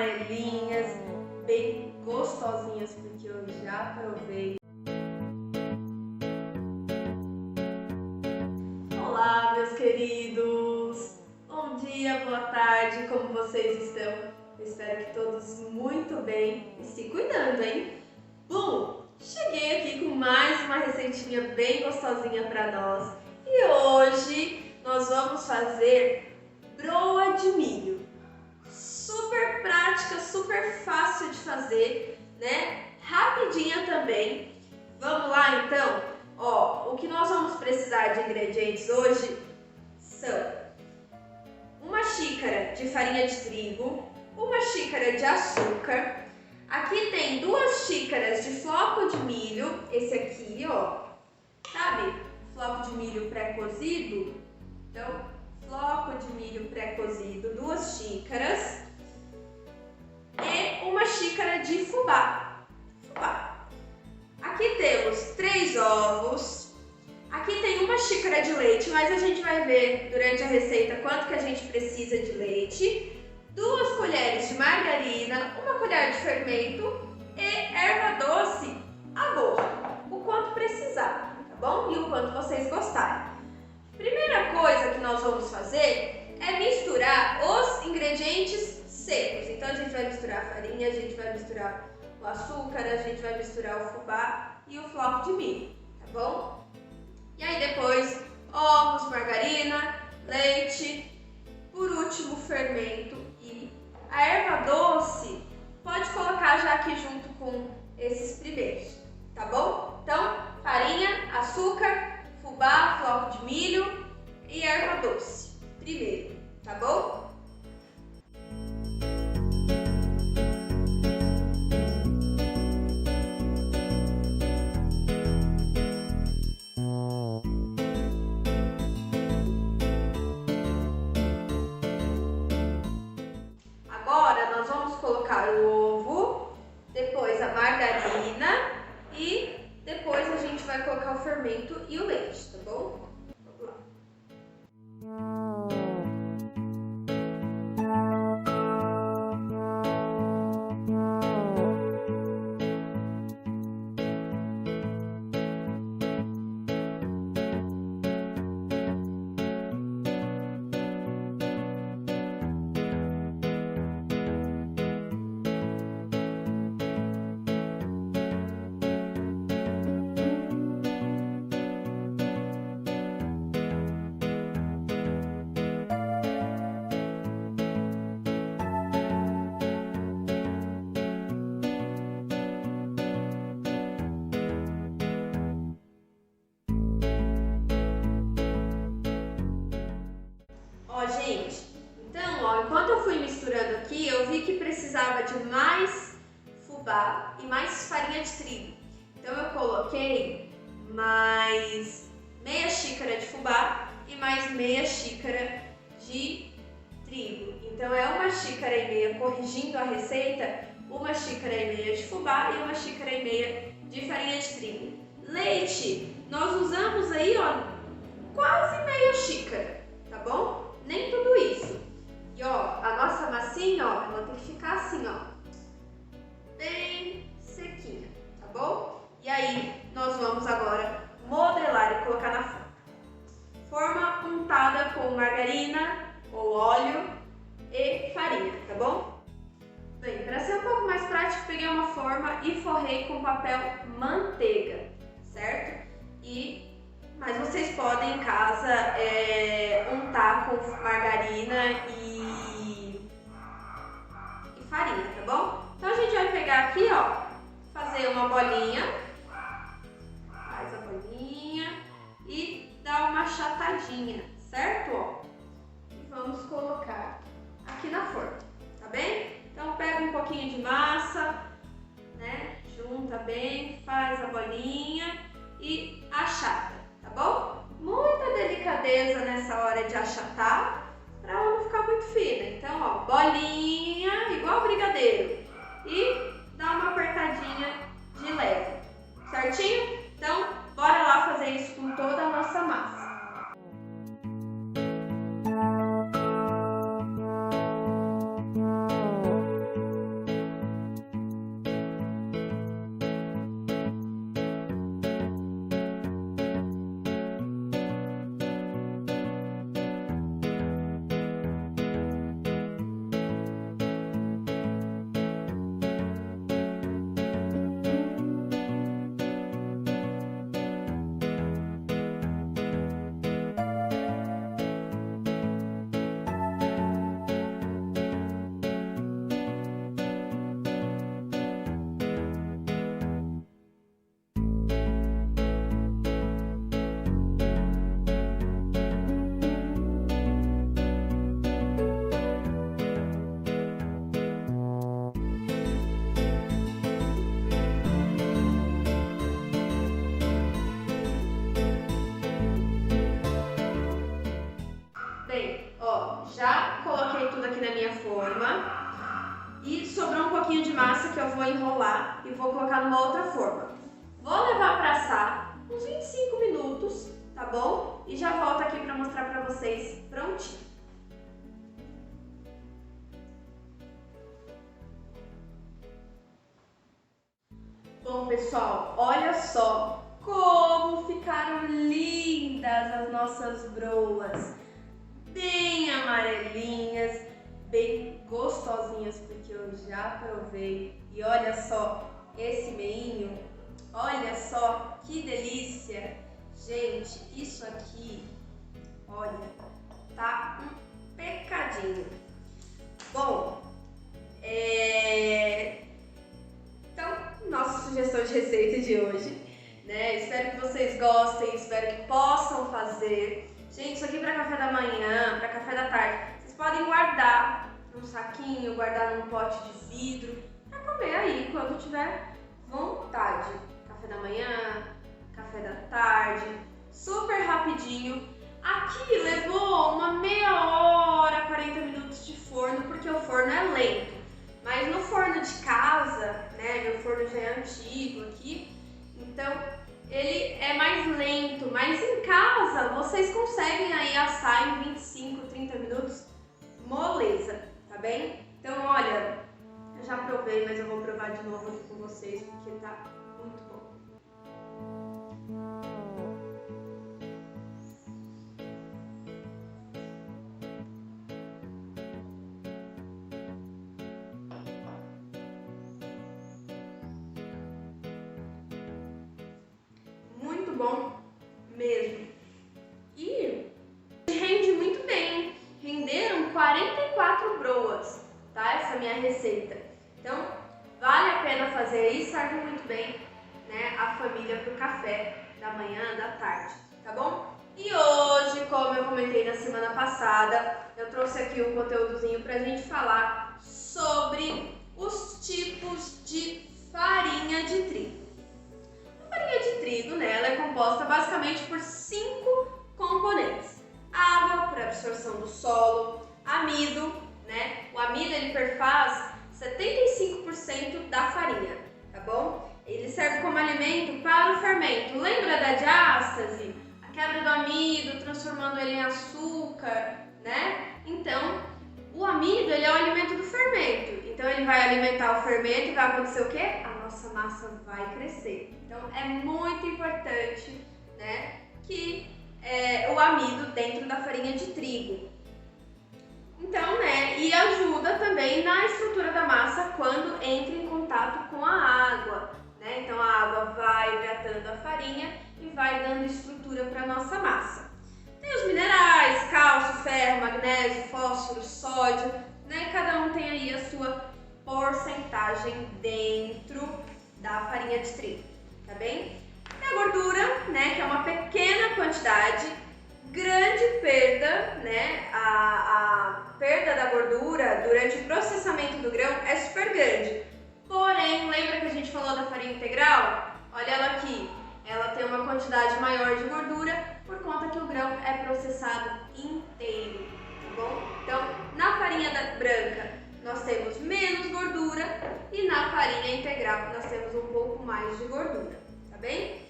amarelinhas, bem gostosinhas, porque eu já provei. Olá, meus queridos! Bom dia, boa tarde, como vocês estão? Eu espero que todos muito bem e se cuidando, hein? Bom, cheguei aqui com mais uma receitinha bem gostosinha para nós e hoje nós vamos fazer broa de milho. Super prática, super fácil de fazer, né? Rapidinha também. Vamos lá então? Ó, o que nós vamos precisar de ingredientes hoje são uma xícara de farinha de trigo, uma xícara de açúcar. Aqui tem 2 xícaras de floco de milho, esse aqui, ó, sabe? Floco de milho pré-cozido. Então, floco de milho pré-cozido, 2 xícaras. E uma xícara de fubá. Aqui temos 3 ovos. Aqui tem uma xícara de leite, mas a gente vai ver durante a receita quanto que a gente precisa de leite. 2 colheres de margarina, 1 colher de fermento e erva doce a gosto, o quanto precisar, tá bom? E o quanto vocês gostarem. Primeira coisa que nós vamos fazer é misturar os ingredientes secos. Então a gente vai misturar a farinha, a gente vai misturar o açúcar, a gente vai misturar o fubá e o floco de milho, tá bom? E aí depois ovos, margarina, leite, por último fermento e a erva doce pode colocar já aqui junto com esses primeiros, tá bom? Então farinha, açúcar, fubá, floco de milho e erva doce primeiro, tá bom? Agora nós vamos colocar o ovo, depois a margarina e depois a gente vai colocar o fermento e o leite, tá bom? Vamos lá. Gente, então, ó, enquanto eu fui misturando aqui, eu vi que precisava de mais fubá e mais farinha de trigo. Então eu coloquei mais meia xícara de fubá e mais meia xícara de trigo. Então é 1,5 xícaras, corrigindo a receita, 1,5 xícaras de fubá e 1,5 xícaras de farinha de trigo. Leite, nós usamos aí, ó, quase meia xícara, tá bom? Nem tudo isso. E ó, a nossa massinha, ó, ela tem que ficar assim, ó, bem sequinha, tá bom? E aí, nós vamos agora modelar e colocar na forma. Forma untada com margarina ou óleo e farinha, tá bom? Bem, para ser um pouco mais prático, peguei uma forma e forrei com papel manteiga, certo? Mas vocês podem em casa untar com margarina e farinha, tá bom? Então a gente vai pegar aqui, ó, fazer uma bolinha, faz a bolinha e dá uma achatadinha, certo? Ó, e vamos colocar aqui na forma, tá bem? Então pega um pouquinho de massa, né? Junta bem, faz a bolinha e achata. Tá bom? Muita delicadeza nessa hora de achatar para ela não ficar muito fina. Então, ó, bolinha igual brigadeiro e dá uma apertadinha de leve, certinho? Então, bora lá fazer isso com toda a nossa massa. aqui na minha forma. E sobrou um pouquinho de massa que eu vou enrolar e vou colocar numa outra forma. Vou levar para assar uns 25 minutos, tá bom? E já volto aqui para mostrar para vocês prontinho. Bom, pessoal, olha só como ficaram lindas as nossas broas. Bem amarelinhas, bem gostosinhas, porque eu já provei. E olha só esse meinho, olha só que delícia. Gente, isso aqui, olha, tá um pecadinho. Bom, então, nossa sugestão de receita de hoje, né? Espero que vocês gostem, espero que possam fazer. Gente, isso aqui para café da manhã, para café da tarde, vocês podem guardar num saquinho, guardar num pote de vidro, para comer aí quando tiver vontade. Café da manhã, café da tarde, super rapidinho. Aqui levou uma meia hora, 40 minutos de forno, porque o forno é lento. Mas no forno de casa, né, meu forno já é antigo aqui, então ele é mais lento, mas em casa vocês conseguem aí assar em 25, 30 minutos, moleza, tá bem? Então olha, eu já provei, mas eu vou provar de novo aqui com vocês, porque tá muito bom. Muito bom mesmo. E rende muito bem. Renderam 44 broas, tá? Essa minha receita. Então, vale a pena fazer e serve muito bem, né, a família pro café da manhã, da tarde, tá bom? E hoje, como eu comentei na semana passada, eu trouxe aqui um conteúdozinho pra gente falar sobre os tipos de farinha de trigo. A farinha de trigo, né, ela é composta basicamente por 5 componentes. Água para absorção do solo, amido, né? O amido ele perfaz 75% da farinha, tá bom? Ele serve como alimento para o fermento. Lembra da diástase? A quebra do amido, transformando ele em açúcar, né? Então, o amido ele é o alimento do fermento. Então, ele vai alimentar o fermento e vai acontecer o quê? A nossa massa vai crescer. Então, é muito importante, né, que o amido dentro da farinha de trigo. Então, né, e ajuda também na estrutura da massa quando entra em contato com a água, né? Então, a água vai hidratando a farinha e vai dando estrutura para a nossa massa. Tem os minerais, cálcio, ferro, magnésio, fósforo, sódio, né? Cada um tem aí a sua porcentagem dentro da farinha de trigo, tá bem? E a gordura, né, que é uma pequena quantidade, grande perda, né? A perda da gordura durante o processamento do grão é super grande. Porém, lembra que a gente falou da farinha integral? Olha ela aqui, ela tem uma quantidade maior de gordura por conta que o grão é processado inteiro, tá bom? Então, na farinha branca nós temos menos gordura e na farinha integral nós temos um pouco mais de gordura, tá bem?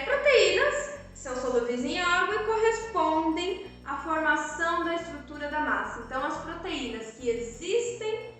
Proteínas são solúveis em água e correspondem à formação da estrutura da massa. Então, as proteínas que existem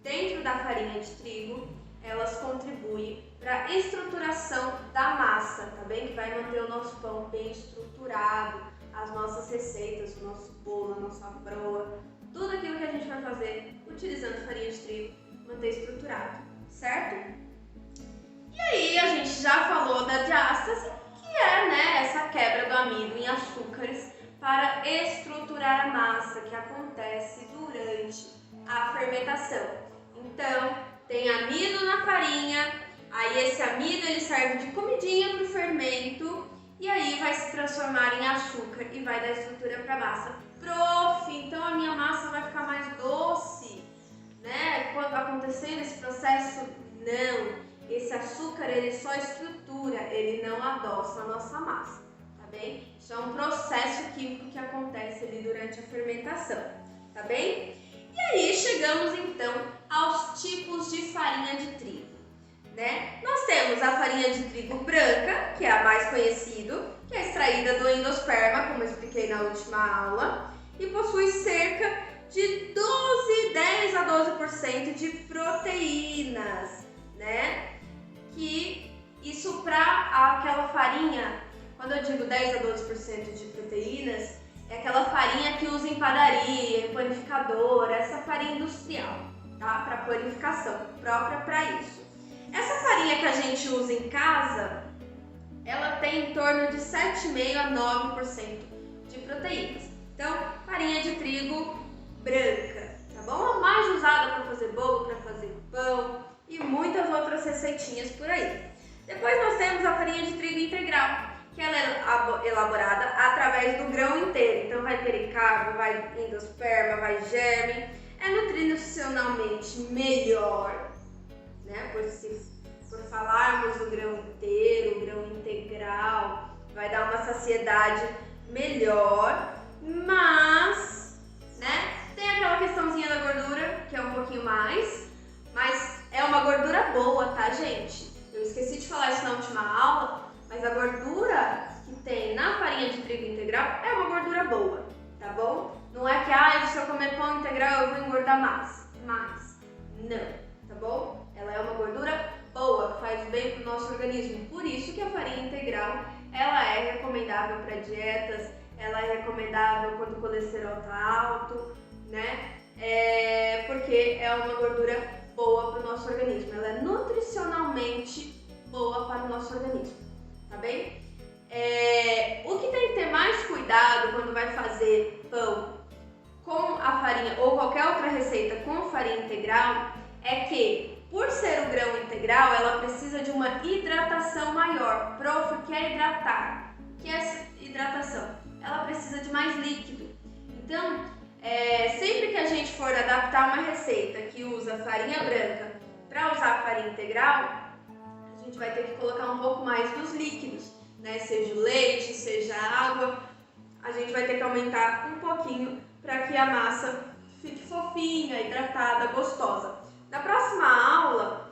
dentro da farinha de trigo, elas contribuem para a estruturação da massa, tá bem? Que vai manter o nosso pão bem estruturado, as nossas receitas, o nosso bolo, a nossa broa, tudo aquilo que a gente vai fazer utilizando farinha de trigo, manter estruturado, certo? E aí a gente já falou da diástase, que é, né, essa quebra do amido em açúcares para estruturar a massa, que acontece durante a fermentação. Então, tem amido na farinha, aí esse amido ele serve de comidinha para o fermento e aí vai se transformar em açúcar e vai dar estrutura para a massa. Prof, então a minha massa vai ficar mais doce, né? Quando acontecer esse processo, não. Esse açúcar ele só estrutura, ele não adoça a nossa massa, tá bem? Isso é um processo químico que acontece ali durante a fermentação, tá bem? E aí chegamos então aos tipos de farinha de trigo, né? Nós temos a farinha de trigo branca, que é a mais conhecida, que é extraída do endosperma, como eu expliquei na última aula, e possui cerca de 10 a 12% de proteínas, né? Que isso para aquela farinha, quando eu digo 10 a 12% de proteínas, é aquela farinha que usa em padaria, em panificadora, essa farinha industrial, tá? Para panificação, própria para isso. Essa farinha que a gente usa em casa, ela tem em torno de 7,5 a 9% de proteínas. Então, farinha de trigo branca, tá bom? A mais usada para fazer bolo, para fazer pão e muitas outras receitinhas por aí. Depois nós temos a farinha de trigo integral, que ela é elaborada através do grão inteiro. Então vai pericarbo, vai endosperma, vai germe. É nutricionalmente melhor, né? Por falarmos do grão inteiro, o grão integral, vai dar uma saciedade melhor, mas, né? Tem aquela questãozinha da gordura, que é um pouquinho mais, mas é uma gordura boa, tá, gente? Eu esqueci de falar isso na última aula, mas a gordura que tem na farinha de trigo integral é uma gordura boa, tá bom? Não é que, se eu comer pão integral eu vou engordar mais. Não, tá bom? Ela é uma gordura boa, que faz bem pro nosso organismo. Por isso que a farinha integral, ela é recomendável para dietas, ela é recomendável quando o colesterol tá alto, né? Porque é uma gordura boa para o nosso organismo. Ela é nutricionalmente boa para o nosso organismo, tá bem? O que tem que ter mais cuidado quando vai fazer pão com a farinha ou qualquer outra receita com farinha integral é que, por ser o grão integral, ela precisa de uma hidratação maior. Prof, o que é hidratar? O que é essa hidratação? Ela precisa de mais líquido. Então, sempre que a gente for adaptar uma receita que usa farinha branca para usar farinha integral, a gente vai ter que colocar um pouco mais dos líquidos, né? Seja o leite, seja a água, a gente vai ter que aumentar um pouquinho para que a massa fique fofinha, hidratada, gostosa. Na próxima aula,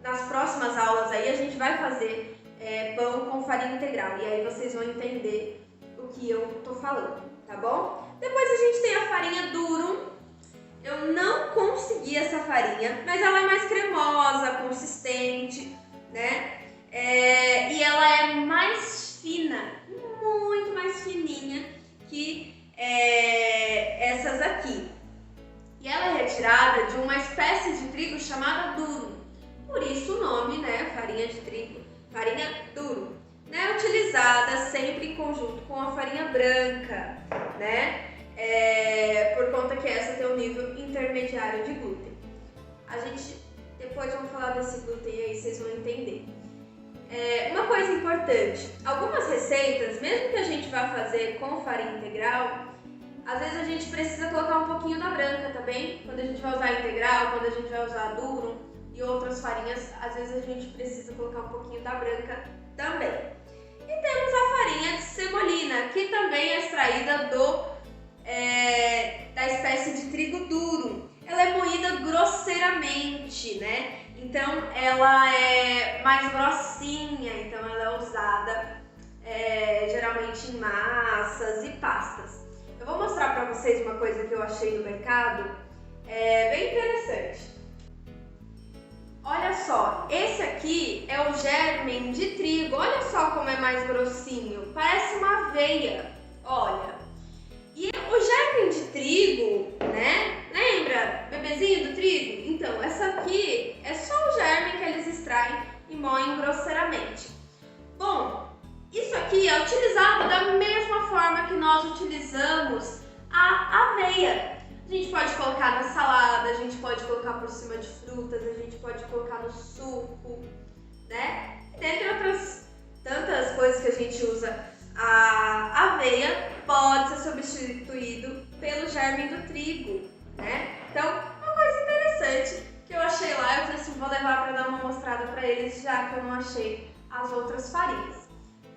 nas próximas aulas aí, a gente vai fazer pão com farinha integral e aí vocês vão entender o que eu tô falando, tá bom? Depois a gente tem a farinha durum. Eu não consegui essa farinha, mas ela é mais cremosa, consistente, né? E ela é mais fina, muito mais fininha que essas aqui. E ela é retirada de uma espécie de trigo chamada durum. Por isso o nome, né? Farinha de trigo, farinha durum. Né? Utilizada sempre em conjunto com a farinha branca, né? Por conta que essa tem um nível intermediário de glúten. A gente depois vamos falar desse glúten aí, vocês vão entender. Uma coisa importante, algumas receitas, mesmo que a gente vá fazer com farinha integral, às vezes a gente precisa colocar um pouquinho da branca também. Quando a gente vai usar a integral, quando a gente vai usar a durum e outras farinhas, às vezes a gente precisa colocar um pouquinho da branca também. E temos a farinha de semolina, que também é extraída da espécie de trigo durum. Ela é moída grosseiramente, né? Então ela é mais grossinha, então ela é usada geralmente em massas e pastas. Eu vou mostrar para vocês uma coisa que eu achei no mercado, bem interessante. Olha só, esse aqui é o germen de trigo, olha só como é mais grossinho, parece uma aveia, olha. E o germen de trigo, né, lembra, bebezinho do trigo? Então, essa aqui é só o germen que eles extraem e moem grosseiramente. Bom, isso aqui é utilizado da mesma forma que nós utilizamos a aveia. A gente pode colocar na salada, a gente pode colocar por cima de frutas, a gente pode colocar no suco, né? Dentre outras tantas coisas que a gente usa, a aveia pode ser substituído pelo germe do trigo, né? Então, uma coisa interessante que eu achei lá, eu falei assim, vou levar para dar uma mostrada para eles, já que eu não achei as outras farinhas.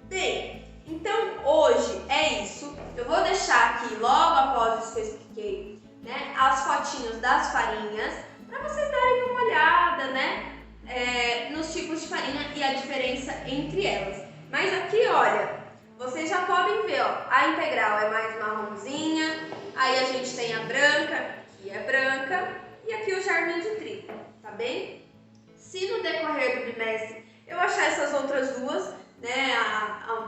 Bem, então hoje é isso. Eu vou deixar aqui, logo após isso que eu expliquei, né, potinhos das farinhas para vocês darem uma olhada, né? Nos tipos de farinha e a diferença entre elas. Mas aqui, olha, vocês já podem ver, ó, a integral é mais marronzinha, aí a gente tem a branca, que é branca, e aqui o germe de trigo, tá bem? Se no decorrer do bimestre eu achar essas outras duas, né,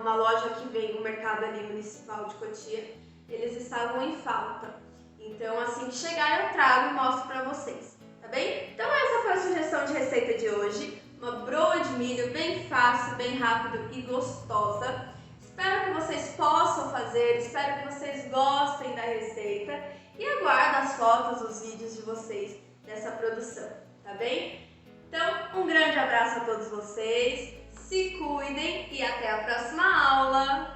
uma loja que vem no mercado ali municipal de Cotia, eles estavam em falta. Então, assim que chegar eu trago e mostro pra vocês, tá bem? Então essa foi a sugestão de receita de hoje, uma broa de milho bem fácil, bem rápido e gostosa. Espero que vocês possam fazer, espero que vocês gostem da receita e aguardo as fotos, os vídeos de vocês dessa produção, tá bem? Então, um grande abraço a todos vocês, se cuidem e até a próxima aula!